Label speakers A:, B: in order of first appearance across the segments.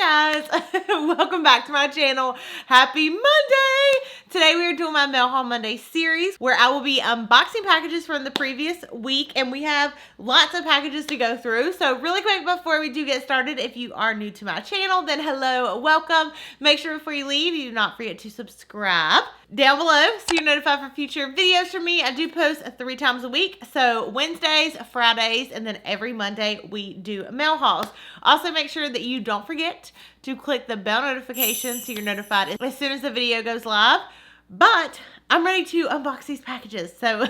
A: guys, welcome back to my channel. Happy Monday! Today we are doing my Mail Haul Monday series where I will be unboxing packages from the previous week, and we have lots of packages to go through. So really quick before we do get started, if you are new to my channel, then hello, welcome. Make sure before you leave, you do not forget to subscribe down below so you're notified for future videos from me. I do post 3 times a week, so Wednesdays, Fridays, and then every Monday we do mail hauls. Also make sure that you don't forget to click the bell notification so you're notified as soon as the video goes live. But I'm ready to unbox these packages, so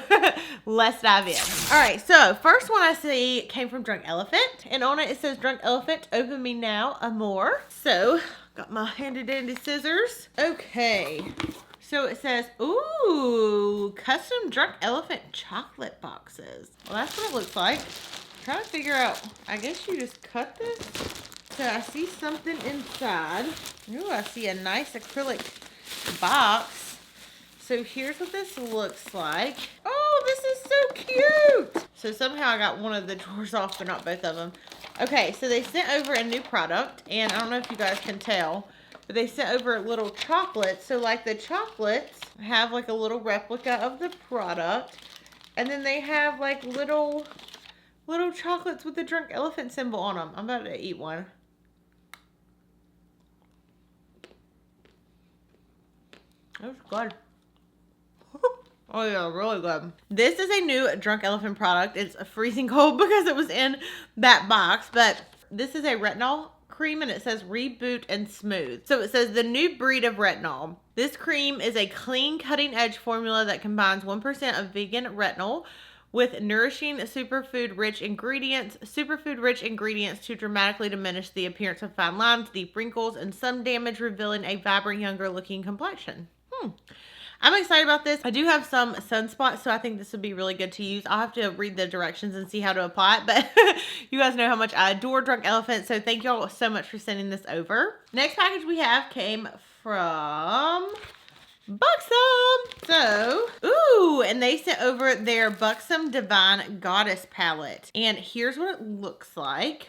A: let's dive in. All right, so first one I see came from Drunk Elephant, and on it says, Drunk Elephant, open me now, Amore. So, got my handy dandy scissors. Okay, so it says, ooh, custom Drunk Elephant chocolate boxes. Well, that's what it looks like. I'm trying to figure out, I guess you just cut this. So I see something inside. Ooh, I see a nice acrylic box. So here's what this looks like. Oh, this is so cute. So somehow I got one of the drawers off, but not both of them. Okay, so they sent over a new product, and I don't know if you guys can tell, but they sent over little chocolates. So like the chocolates have like a little replica of the product, and then they have like little chocolates with the Drunk Elephant symbol on them. I'm about to eat one. That's good. Oh yeah, really good. This is a new Drunk Elephant product. It's freezing cold because it was in that box, but this is a retinol cream, and it says reboot and smooth. So it says the new breed of retinol. This cream is a clean, cutting edge formula that combines 1% of vegan retinol with nourishing superfood rich ingredients to dramatically diminish the appearance of fine lines, deep wrinkles, and sun damage, revealing a vibrant, younger looking complexion. I'm excited about this. I do have some sunspots, so I think this would be really good to use. I'll have to read the directions and see how to apply it, but you guys know how much I adore Drunk Elephant, so thank y'all so much for sending this over. Next package we have came from Buxom. So, ooh, and they sent over their Buxom Divine Goddess palette. And here's what it looks like.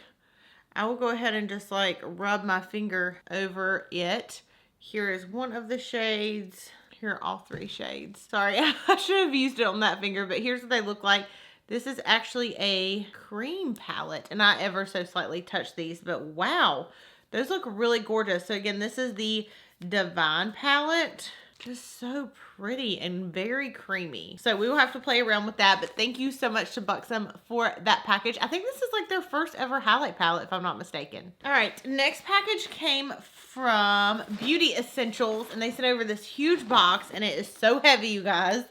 A: I will go ahead and just like rub my finger over it. Here is one of the shades. Here are all 3 shades. Sorry, I should have used it on that finger, but here's what they look like. This is actually a cream palette, and I ever so slightly touched these, but wow, those look really gorgeous. So again, this is the Divine palette. Just so pretty and very creamy. So we will have to play around with that, but thank you so much to Buxom for that package. I think this is like their first ever highlight palette, if I'm not mistaken. All right, next package came from Beauty Essentials, and they sent over this huge box, and it is so heavy, you guys.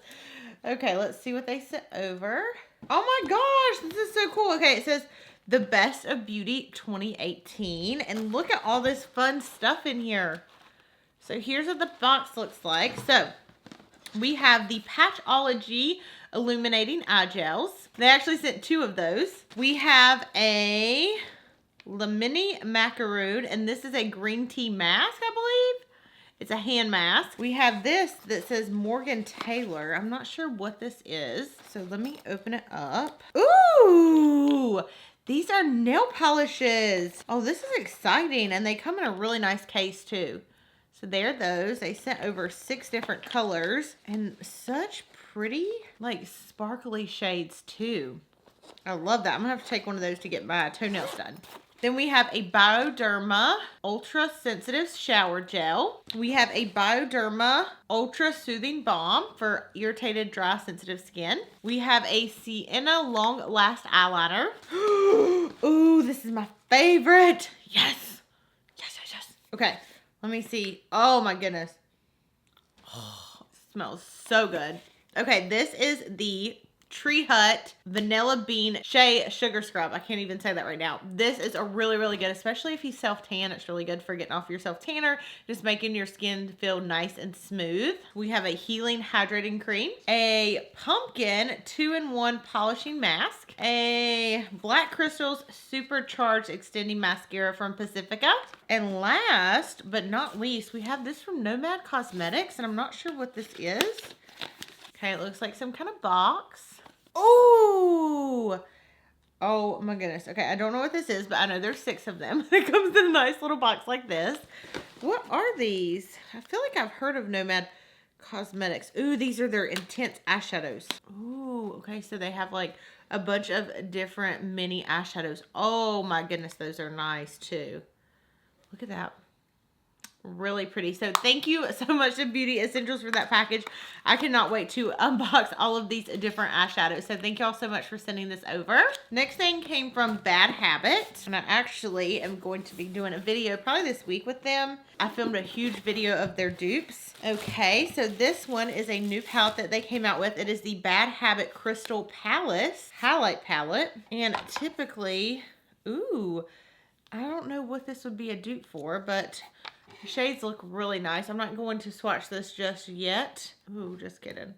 A: Okay, let's see what they sent over. Oh my gosh, this is so cool. Okay, it says The Best of Beauty 2018, and look at all this fun stuff in here. So here's what the box looks like. So we have the Patchology Illuminating Eye Gels. They actually sent 2 of those. We have a Lemony Macaroon, and this is a green tea mask, I believe. It's a hand mask. We have this that says Morgan Taylor. I'm not sure what this is. So let me open it up. Ooh! These are nail polishes. Oh, this is exciting, and they come in a really nice case too. So there are those. They sent over 6 different colors and such pretty, like, sparkly shades too. I love that. I'm gonna have to take one of those to get my toenails done. Then we have a Bioderma Ultra Sensitive Shower Gel. We have a Bioderma Ultra Soothing Balm for irritated, dry, sensitive skin. We have a Sienna Long Last Eyeliner. Ooh, this is my favorite. Yes. Yes, yes, yes. Okay. Let me see. Oh my goodness. Oh, it smells so good. Okay, this is the Tree Hut Vanilla Bean Shea Sugar Scrub. I can't even say that right now. This is a really, really good, especially if you self-tan. It's really good for getting off your self-tanner, just making your skin feel nice and smooth. We have a Healing Hydrating Cream, a Pumpkin 2-in-1 Polishing Mask, a Black Crystals Supercharged Extending Mascara from Pacifica, and last but not least, we have this from Nomad Cosmetics, and I'm not sure what this is. Okay, it looks like some kind of box. Ooh, Oh my goodness. Okay, I don't know what this is, but I know there's 6 of them. It comes in a nice little box like this. What are these? I feel like I've heard of Nomad Cosmetics. Ooh, these are their intense eyeshadows. Ooh, okay, so they have like a bunch of different mini eyeshadows. Oh my goodness, those are nice too. Look at that. Really pretty. So thank you so much to Beauty Essentials for that package. I cannot wait to unbox all of these different eyeshadows. So thank y'all so much for sending this over. Next thing came from Bad Habit, and I actually am going to be doing a video probably this week with them. I filmed a huge video of their dupes. Okay, so this one is a new palette that they came out with. It is the Bad Habit Crystal Palace highlight palette, and typically, ooh, I don't know what this would be a dupe for, but the shades look really nice. I'm not going to swatch this just yet. Ooh, just kidding.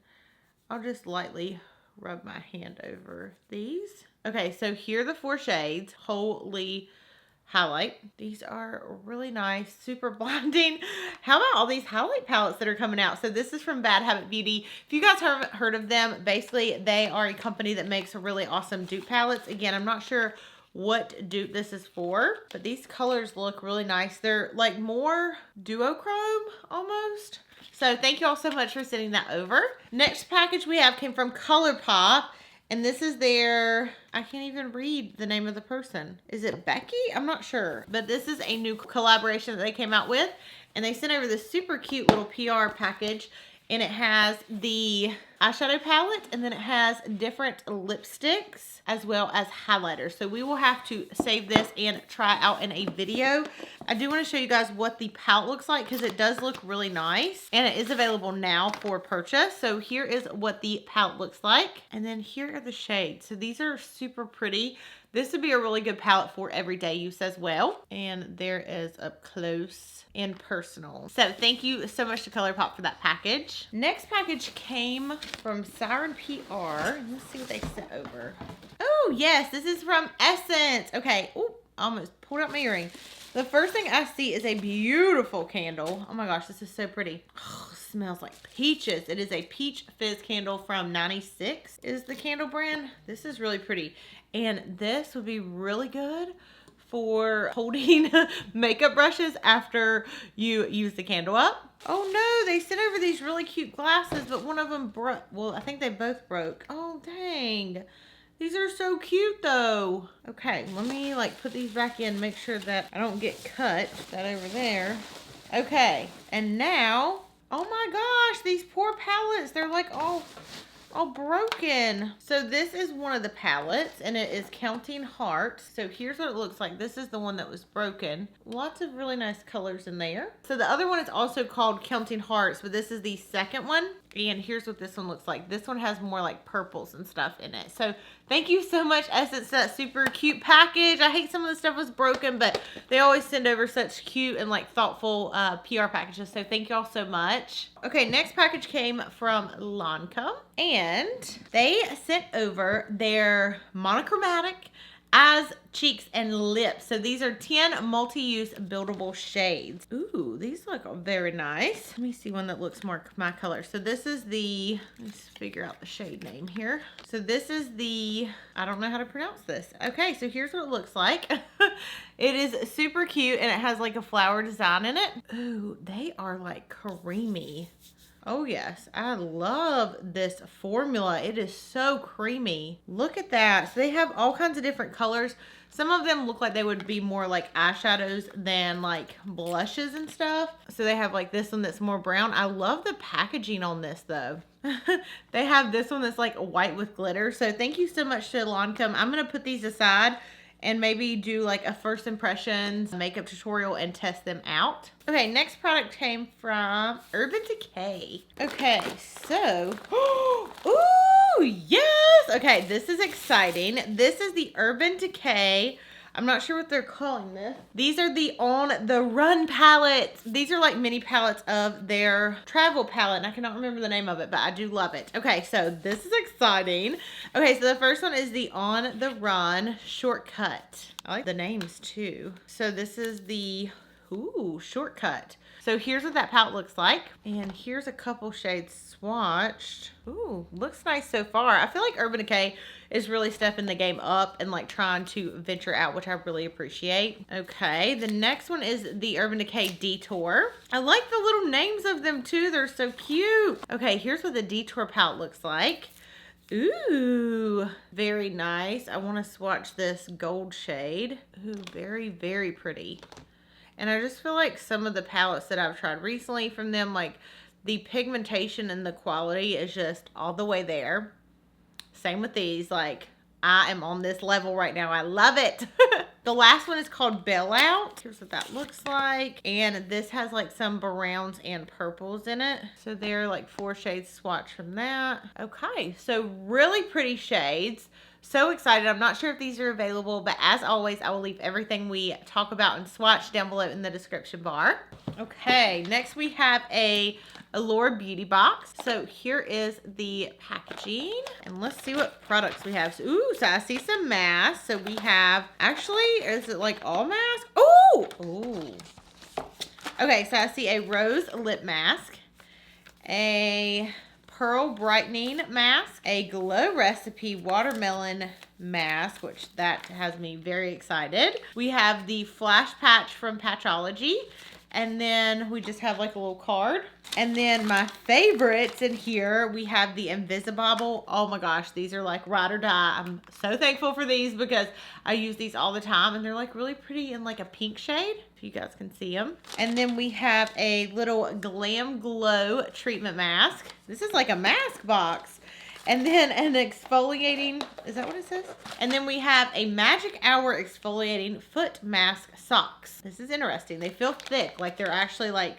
A: I'll just lightly rub my hand over these. Okay, so here are the 4 shades. Holy highlight. These are really nice, super blinding. How about all these highlight palettes that are coming out? So this is from Bad Habit Beauty. If you guys haven't heard of them, basically they are a company that makes really awesome dupe palettes. Again, I'm not sure what dupe this is for, but these colors look really nice. They're like more duochrome almost. So thank you all so much for sending that over. Next package we have came from ColourPop, and this is their, I can't even read the name of the person. Is it Becky? I'm not sure, but this is a new collaboration that they came out with, and they sent over this super cute little PR package. And it has the eyeshadow palette, and then it has different lipsticks as well as highlighters. So we will have to save this and try out in a video. I do want to show you guys what the palette looks like because it does look really nice. And it is available now for purchase. So here is what the palette looks like. And then here are the shades. So these are super pretty. This would be a really good palette for everyday use as well. And there is up close and personal. So thank you so much to ColourPop for that package. Next package came from Siren PR. Let's see what they sent over. Oh yes, this is from Essence. Okay, ooh, almost pulled out my earring. The first thing I see is a beautiful candle. Oh my gosh, this is so pretty. Oh, smells like peaches. It is a peach fizz candle from 96 is the candle brand. This is really pretty. And this would be really good for holding makeup brushes after you use the candle up. Oh no, they sent over these really cute glasses, but one of them broke. Well, I think they both broke. Oh dang. These are so cute though. Okay, let me like put these back in, make sure that I don't get cut. That over there. Okay, and now, oh my gosh, these poor palettes, they're like all broken. So this is one of the palettes, and it is Counting Hearts. So here's what it looks like. This is the one that was broken. Lots of really nice colors in there. So the other one is also called Counting Hearts, but this is the second one. And here's what this one looks like. This one has more like purples and stuff in it. So thank you so much, Essence, for that super cute package. I hate some of the stuff was broken, but they always send over such cute and like thoughtful PR packages. So thank y'all so much. Okay, next package came from Lancome, and they sent over their monochromatic eyes, cheeks, and lips. So these are 10 multi-use buildable shades. Ooh, these look very nice. Let me see one that looks more my color. So this is the, let's figure out the shade name here. So this is the, I don't know how to pronounce this. Okay, so here's what it looks like. It is super cute, and it has like a flower design in it. Ooh, they are like creamy. Oh yes, I love this formula. It is so creamy. Look at that. So they have all kinds of different colors. Some of them look like they would be more like eyeshadows than like blushes and stuff. So they have like this one that's more brown. I love the packaging on this though. They have this one that's like white with glitter. So thank you so much to Lancome. I'm going to put these aside and maybe do like a first impressions makeup tutorial and test them out. Okay, next product came from Urban Decay. Okay, so, ooh, yes! Okay, this is exciting. This is the Urban Decay, I'm not sure what they're calling this. These are the On the Run palettes. These are like mini palettes of their travel palette. And I cannot remember the name of it, but I do love it. Okay, so this is exciting. Okay, so the first one is the On the Run Shortcut. I like the names too. So this is the, ooh, Shortcut. So here's what that palette looks like. And here's a couple shades swatched. Ooh, looks nice so far. I feel like Urban Decay is really stepping the game up and like trying to venture out, which I really appreciate. Okay, the next one is the Urban Decay Detour. I like the little names of them too. They're so cute. Okay, here's what the Detour palette looks like. Ooh, very nice. I want to swatch this gold shade. Ooh, very, very pretty. And I just feel like some of the palettes that I've tried recently from them, like the pigmentation and the quality is just all the way there. Same with these, like I am on this level right now. I love it. The last one is called Bailout. Here's what that looks like. And this has like some browns and purples in it. So they're like 4 shades swatched from that. Okay, so really pretty shades. So excited. I'm not sure if these are available, but as always, I will leave everything we talk about and swatch down below in the description bar. Okay, next we have a Allure Beauty Box. So here is the packaging, and let's see what products we have. Ooh, so I see some masks. So we have, actually, is it like all masks? Ooh, ooh. Okay, so I see a rose lip mask, a pearl brightening mask, a glow recipe watermelon mask, which that has me very excited. We have the flash patch from Patchology. And then we just have like a little card. And then my favorites in here, we have the Invisibobble. Oh my gosh, these are like ride or die. I'm so thankful for these because I use these all the time. And they're like really pretty in like a pink shade, if you guys can see them. And then we have a little Glam Glow treatment mask. This is like a mask box. And then an exfoliating, is that what it says? And then we have a Magic Hour exfoliating foot mask socks. This is interesting. They feel thick, like they're actually like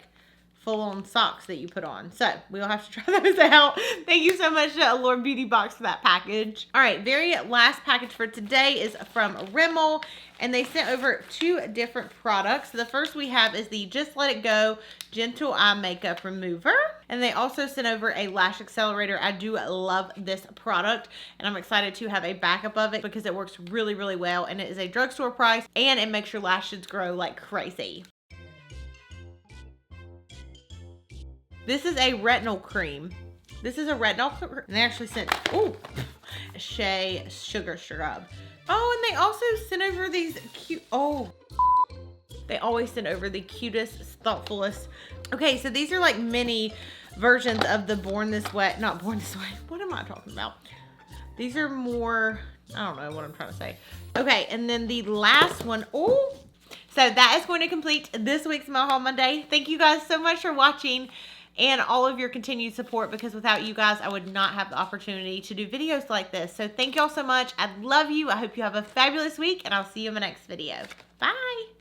A: full-on socks that you put on. So we'll have to try those out. Thank you so much to Allure Beauty Box for that package. All right, very last package for today is from Rimmel, and they sent over 2 different products. The first we have is the Just Let It Go Gentle Eye Makeup Remover. And they also sent over a lash accelerator. I do love this product, and I'm excited to have a backup of it because it works really, really well, and it is a drugstore price, and it makes your lashes grow like crazy. This is a retinol cream. This is a retinol cream. And they actually sent, ooh, Shea Sugar Scrub. Oh, and they also sent over these cute, oh. They always send over the cutest, thoughtfulest. Okay, so these are like mini versions of the Born This Way, not Born This Way. What am I talking about? These are more, I don't know what I'm trying to say. Okay, and then the last one, oh. So that is going to complete this week's Mail Haul Monday. Thank you guys so much for watching and all of your continued support, because without you guys, I would not have the opportunity to do videos like this. So thank you all so much. I love you. I hope you have a fabulous week, and I'll see you in my next video. Bye.